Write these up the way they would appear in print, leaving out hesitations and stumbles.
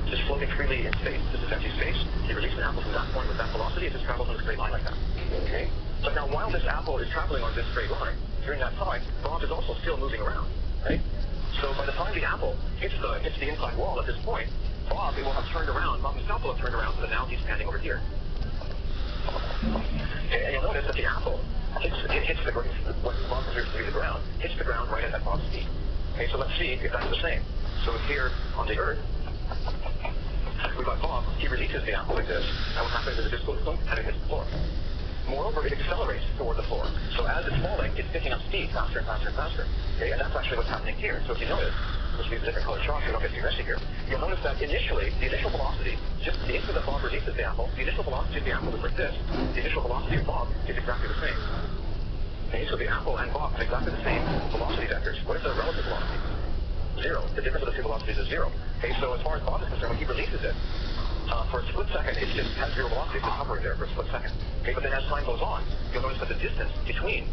just floating freely in space. This is empty space. You release an apple from that point with that velocity, it just travels in a straight line like that. Okay? But now while this apple is traveling on this straight line, during that time, Bob is also still moving around. Right? So by the time the apple hits the inside wall at this point, Bob will have turned around. Bob himself will have turned around, so now he's standing over here. Okay, and you'll notice that the apple hits the ground, when Bob moves through the ground, hits the ground right at Bob's feet. Okay, so let's see if that's the same. So here on the Earth, we've got Bob. He releases the apple like this, and what happens is it just goes boom, and it hits the floor. Moreover, it accelerates toward the floor. So as it's falling, it's picking up speed faster and faster and faster. Okay, and that's actually what's happening here. So if you notice, which means a different colored chalk, so you don't get too messy here, you'll notice that initially, the initial velocity, just the instant that Bob releases the apple, the initial velocity of the apple is like this. The initial velocity of Bob is exactly the same. Okay, so the apple and Bob have exactly the same velocity vectors. What is their relative velocity? 0. The difference of the two velocities is 0. Okay, so as far as Bob is concerned, when he releases it, for a split second, it just has 0 velocity. It's just hovering there for a split second. Okay, but then as time goes on, you'll notice that the distance between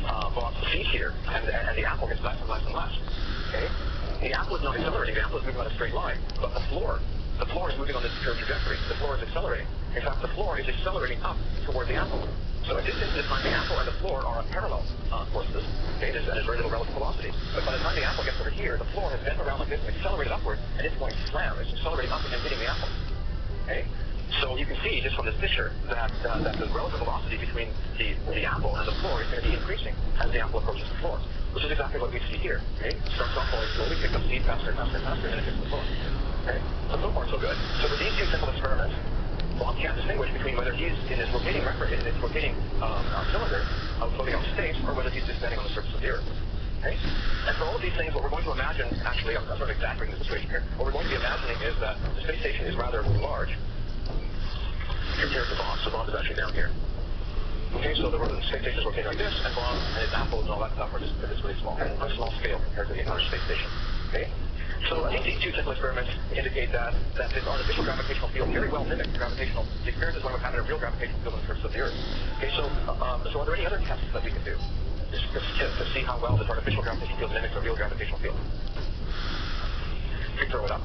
Bob's feet here and the apple gets less and less and less. Okay, the apple is not accelerating. The apple is moving on a straight line, but the floor is moving on this curved trajectory. The floor is accelerating. In fact, the floor is accelerating up toward the apple. So at this instant time, the apple and the floor are on parallel courses. Okay, there's very little relative velocity. But by the time the apple gets over here, the floor has bent around like this and accelerated upward, and it's going slam. It's accelerating up and hitting the apple. Okay, so you can see just from this picture that the relative velocity between the apple and the floor is going to be increasing as the apple approaches the floor, which is exactly what we see here. Okay, it starts off falling slowly, picks up speed faster and faster and faster, and then it hits the floor. Okay, so far so good. So with these two simple experiments, Bob can't distinguish between whether he's in his rotating cylinder floating out in space, or whether he's just standing on the surface of the Earth. Okay? And for all of these things, what we're going to imagine, actually, I'm sort of exaggerating the situation here, what we're going to be imagining is that the space station is rather large compared to Bob. So Bob is actually down here. Okay, so the space station is rotating like this, and Bob and his apples and all that stuff are just really small, on a small scale compared to the entire space station. Okay? So I think these two simple experiments indicate that this artificial gravitational field very well mimics the experiences when we've had a real gravitational field on the surface of the Earth. Okay, so are there any other tests that we can do just to see how well this artificial gravitational field mimics a real gravitational field? You throw it up.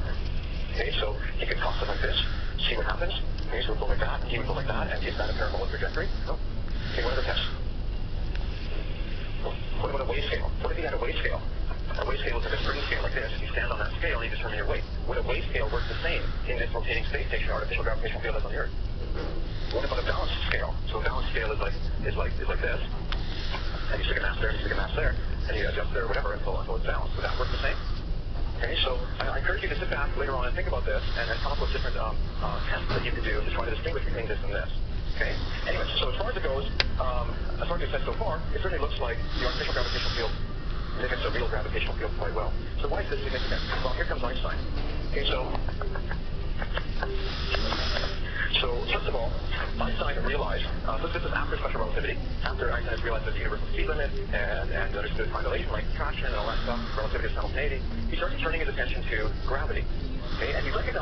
Okay, so you can toss it like this, see what happens. Okay, so we'll go like that, he would go like that, and is that a parabolic trajectory? No. Okay, what other tests? What about a wave scale? What if you had a wave scale? A wave scale is like a spring scale like this. If you stand on that scale, you determine your weight. Would a wave scale work the same in this rotating space station artificial gravitational field as on the Earth? What about a balance scale? So a balance scale is like this. And you stick a mass there, and you stick a mass there, and you adjust there or whatever until it's balanced. Would that work the same? Okay, so I encourage you to sit back later on and think about this and come up with different tests that you can do to try to distinguish between this and this. Okay? Anyway, so as far as it goes, as far as we've said so far, it certainly looks like the artificial gravitational field mimics a real gravitational field quite well. So why is this significant? Well, here comes Einstein. Okay, so first of all, Einstein realized, this is after special relativity, after Einstein has realized there's a universal speed limit and understood time dilation, like attraction and all that stuff, relativity of simultaneity, he started turning his attention to gravity. Okay, and he recognized